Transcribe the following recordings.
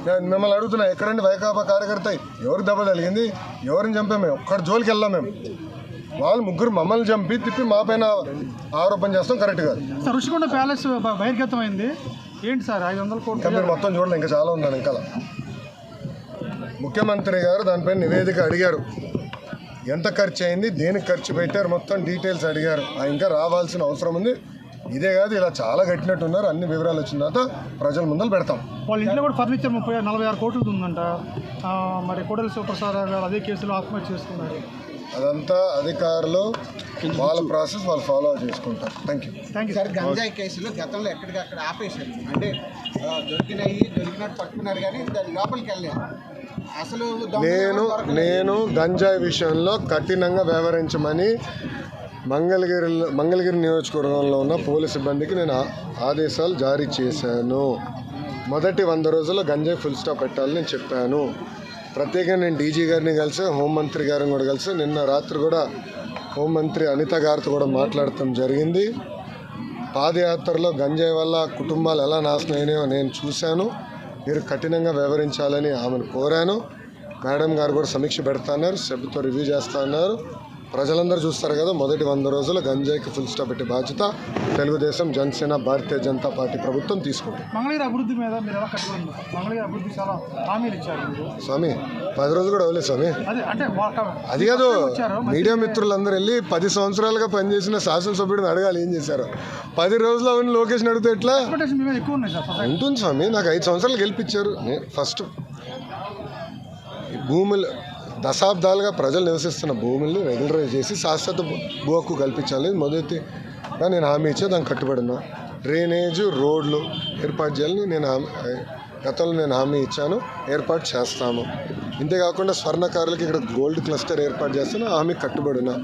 నేను మిమ్మల్ని అడుగుతున్నా, ఎక్కడండి వైకాపా కార్యకర్త? ఎవరికి దెబ్బ తగిలింది? ఎవరిని చంపాము? మేము ఒక్కడి జోలికి వెళ్ళాం. మేము వాళ్ళు ముగ్గురు మమ్మల్ని చంపి తిప్పి మా పైన ఆరోపణ చేస్తాం కరెక్ట్ కాదు. సార్ ఋషికొండ ప్యాలెస్ బహిర్గతమైంది ఏంటి సార్? 500 కోట్లు ఇంకా మీరు మొత్తం చూడలేదు, ఇంకా చాలా ఉందని. ఇంకా ముఖ్యమంత్రి గారు దానిపైన నివేదిక అడిగారు, ఎంత ఖర్చు అయింది, దేనికి ఖర్చు పెట్టారు, మొత్తం డీటెయిల్స్ అడిగారు. ఇంకా రావాల్సిన అవసరం ఉంది. ఇదే కాదు, ఇలా చాలా కట్టినట్టున్నారు. అన్ని వివరాలు వచ్చిన తర్వాత ప్రజల ముందర పెడతాం. వాళ్ళ ఇంట్లో కూడా ఫర్నిచర్ 46 కోట్లు ఉందంట. మరి కోడెల శివప్రసాద్ గారు అదే కేసులో ఆత్మహత్య చేసుకున్నారు. అదంతా అధికారులు వాళ్ళ ప్రాసెస్ వాళ్ళు ఫాలో చేసుకుంటారు. Thank you. సార్, గంజాయి కేసులు గతంలో ఎక్కడికక్కడ ఆపేశారు, అంటే దొరికినట్టు పట్టుకున్నారు కానీ దాని లోపలికి వెళ్ళలేదు. అసలు నేను గంజాయి విషయంలో కఠినంగా వ్యవహరించమని మంగళగిరి నియోజకవర్గంలో ఉన్న పోలీస్ సిబ్బందికి నేను ఆదేశాలు జారీ చేశాను. మొదటి 100 రోజుల్లో గంజాయి ఫుల్ స్టాప్ పెట్టాలని నేను చెప్పాను. ప్రత్యేకంగా నేను డీజీ గారిని కలిసి, హోంమంత్రి గారిని కూడా కలిసి, నిన్న రాత్రి కూడా హోంమంత్రి అనిత గారితో కూడా మాట్లాడటం జరిగింది. పాదయాత్రలో గంజాయి వల్ల కుటుంబాలు ఎలా నాశనం అయినాయో నేను చూశాను. మీరు కఠినంగా వ్యవహరించాలని ఆమెను కోరాను. మేడం గారు కూడా సమీక్ష పెడతాన్నారు, సభ్యుతో రివ్యూ చేస్తా అన్నారు. ప్రజలందరూ చూస్తారు కదా, మొదటి 100 రోజులు గంజాయికి ఫుల్ స్టాప్ పెట్టే బాధ్యత తెలుగుదేశం, జనసేన, భారతీయ జనతా పార్టీ ప్రభుత్వం తీసుకుంటుంది. మంగళగిరి అభివృద్ధి మీద మీరు ఎలా కట్టుకోండి? మంగళగిరి అభివృద్ధి చాలా హామీలు ఇచ్చారు స్వామి. 10 రోజులు కూడా అవ్వలేదు స్వామి. అంటే అది కాదు, మీడియా మిత్రులందరూ వెళ్ళి 10 సంవత్సరాలుగా పనిచేసిన శాసనసభ్యుడిని అడగాలి ఏం చేశారు. 10 రోజులు అవన్నీ లోకేష్ని అడిగితే ఎట్లా ఎక్కువ ఉన్నాయి సార్? ఉంటుంది స్వామి. నాకు 5 సంవత్సరాలు గెలిపించారు. ఫస్ట్ భూములు దశాబ్దాలుగా ప్రజలు నివసిస్తున్న భూముల్ని రెగ్యులరైజ్ చేసి శాశ్వత భూ హక్కు కల్పించాలి. మొదటిగా నేను హామీ ఇచ్చా, దానికి కట్టుబడినా. డ్రైనేజు, రోడ్లు ఏర్పాటు చేయాలని గతంలో నేను హామీ ఇచ్చాను, ఏర్పాటు చేస్తాము. ఇంతేకాకుండా స్వర్ణకారులకి ఇక్కడ గోల్డ్ క్లస్టర్ ఏర్పాటు చేస్తాను, హామీ కట్టుబడినా.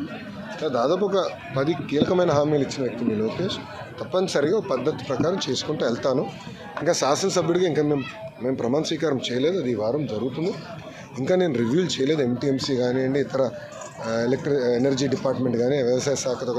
దాదాపు ఒక 10 కీలకమైన హామీలు ఇచ్చిన వ్యక్తి మీ లోకేష్. తప్పనిసరిగా పద్ధతి ప్రకారం చేసుకుంటూ వెళ్తాను. ఇంకా శాసనసభ్యుడిగా ఇంకా మేము ప్రమాణ స్వీకారం చేయలేదు, అది ఈ వారం జరుగుతుంది. ఇంకా నేను రివ్యూలు చేయలేదు. ఎంటీఎంసీ కానివ్వండి, ఇతర ఎనర్జీ డిపార్ట్మెంట్ కానీ, వ్యవసాయ శాఖతో